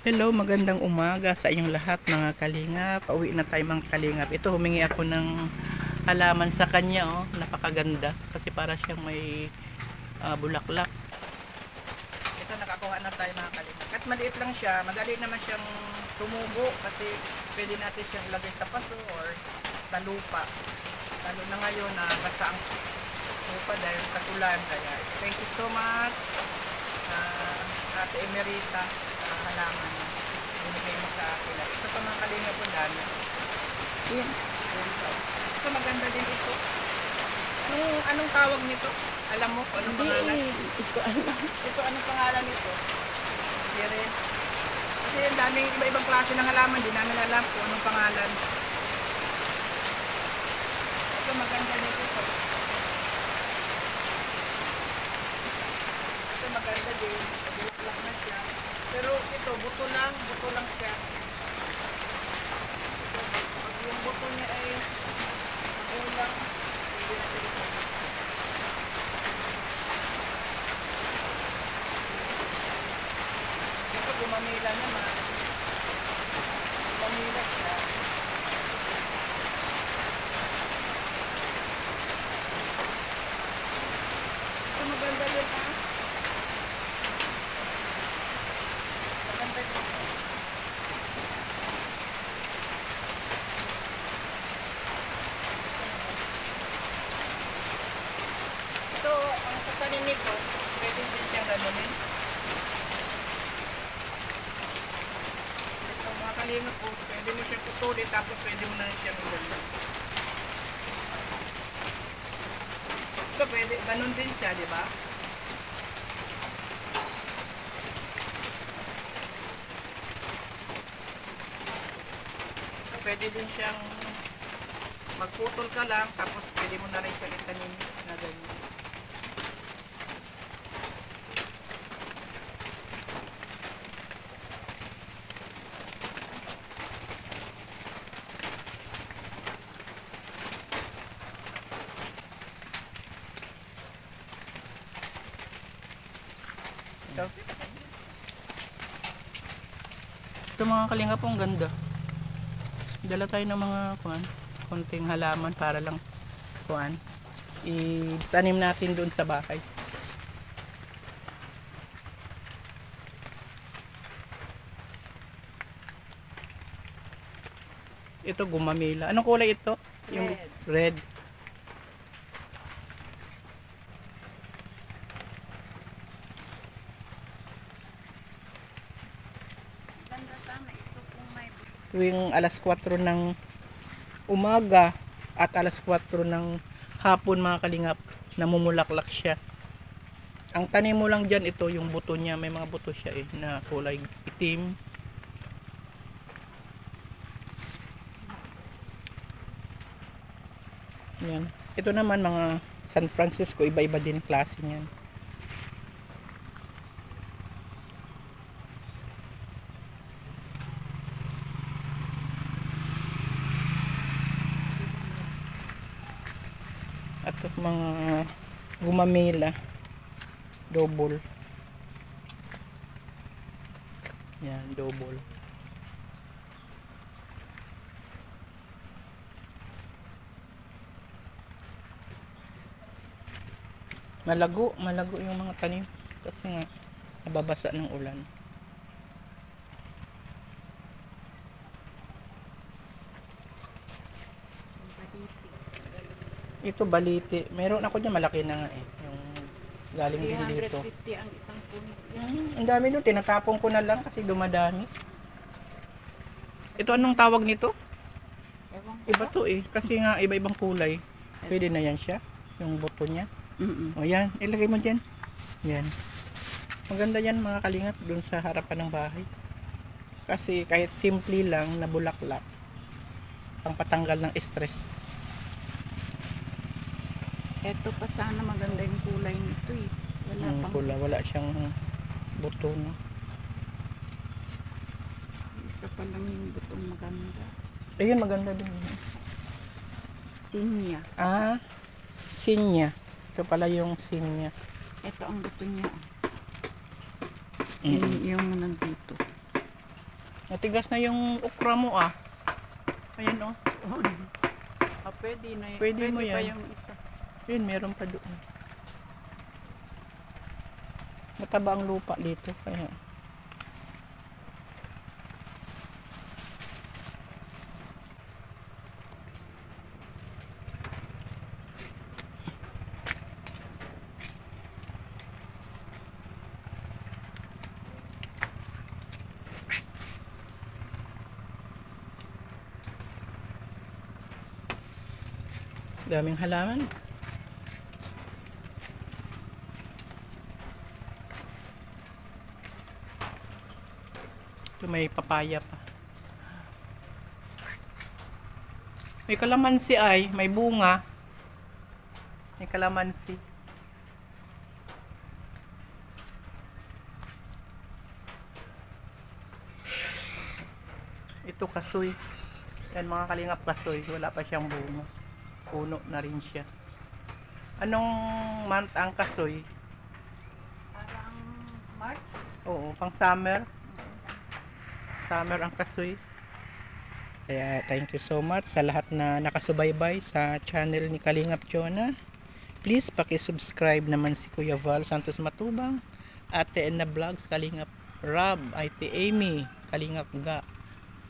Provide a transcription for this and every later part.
Hello, magandang umaga sa inyong lahat mga kalingap. Pauwi na tayo mga kalingap. Ito, humingi ako ng halaman sa kanya. Oh. Napakaganda. Kasi para siyang may bulaklak. Ito, nakakuha na tayo mga kalingap. At maliit lang siya. Madali naman siyang tumubo. Kasi pwede natin siyang ilagay sa paso or sa lupa. Lalo na ngayon na basa ang lupa dahil sa ulan. Kaya thank you so much. Ate Emerita, halaman na binigay mo sa akin. At ito pa mga kalingap po dami. Yan. Ito maganda din ito. Anong tawag nito? Alam mo kung anong pangalan? Ito alam. Ito anong pangalan nito? Hindi rin. Kasi ang daming iba-ibang klase ng halaman. Di namin alam kung anong pangalan. Ito maganda din ito. Ito maganda din. Bulaklak na siya. Pero ito, buto lang siya. Ito, pag yung buto niya ay magulang, hindi natin ito. Ito, gumamila naman. Gumamila siya. Ito maganda din ha. Maganda din. Ito, ang katanim nito, pwede din siyang ganonin. Ito, mga kalingap po, pwede mo siyang putulin, tapos pwede mo na rin siyang ilagay. Ito, pwede, ganun din siya, di ba? Ito, pwede din siyang magputol ka lang, tapos pwede mo na rin siyang itanim na ganyan. Ito mga kalinga po, ang ganda. Dala tayo ng mga konting halaman para lang itanim natin doon sa bahay. Ito gumamila. Anong kulay ito? Yung red. Tuwing alas 4 ng umaga at alas 4 ng hapon mga kalingap, namumulaklak siya. Ang tanim mo lang dyan, ito yung buto niya, may mga buto siya na kulay itim. Yan. Ito naman mga San Francisco, iba-iba din klase niyan. At mga gumamela double. Yan, double. Malago yung mga tanim kasi nga nababasa ng ulan. Ito baliti. Meron ako dyan, malaki na nga yung galing din dito. 350 ang isang puno. Ang dami nun, tinatapon ko na lang kasi dumadami. Ito anong tawag nito? Iba to kasi nga iba-ibang kulay. Pwede na yan siya, yung buto niya. O yan, ilagay mo dyan. Yan. Maganda yan mga kalingap dun sa harapan ng bahay. Kasi kahit simple lang na bulaklak, pang patanggal ng stress. Ito pa sana maganda yung kulay nito eh. Wala siyang buto no. Isa pa lang yung butong maganda. Ayun, maganda din. Sinya. Sinya. Ito pala yung sinya. Ito ang buto niya. Mm-hmm. Yung nandito. Matigas na yung okra mo ah. Ayan oh. Pwede na yun. Pwede mo pa yan. yung isa. Yun, meron pa doon. Mataba ang lupa dito. Kaya daming halaman. Ito may papaya pa. May kalamansi ay, may bunga. May kalamansi. Ito kasoy. Yan mga kalingap kasoy. Wala pa siyang bunga. Puno na rin siya. Anong month ang kasoy? Parang March. Oo, pang summer. Summer ang kasoy. Kaya thank you so much sa lahat na nakasubaybay sa channel ni Kalingap Jonah. Please paki-subscribe naman si Kuya Val Santos Matubang, Ate Enna Vlogs, Kalingap Rob, Ate Amy, Kalingap Ga,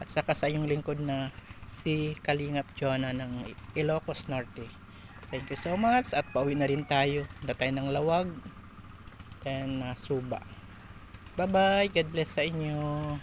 at saka sa iyong lingkod na si Kalingap Jonah ng Ilocos Norte. Thank you so much at pauwi na rin tayo. Datay ng Lawag and Suba. Bye bye. God bless sa inyo.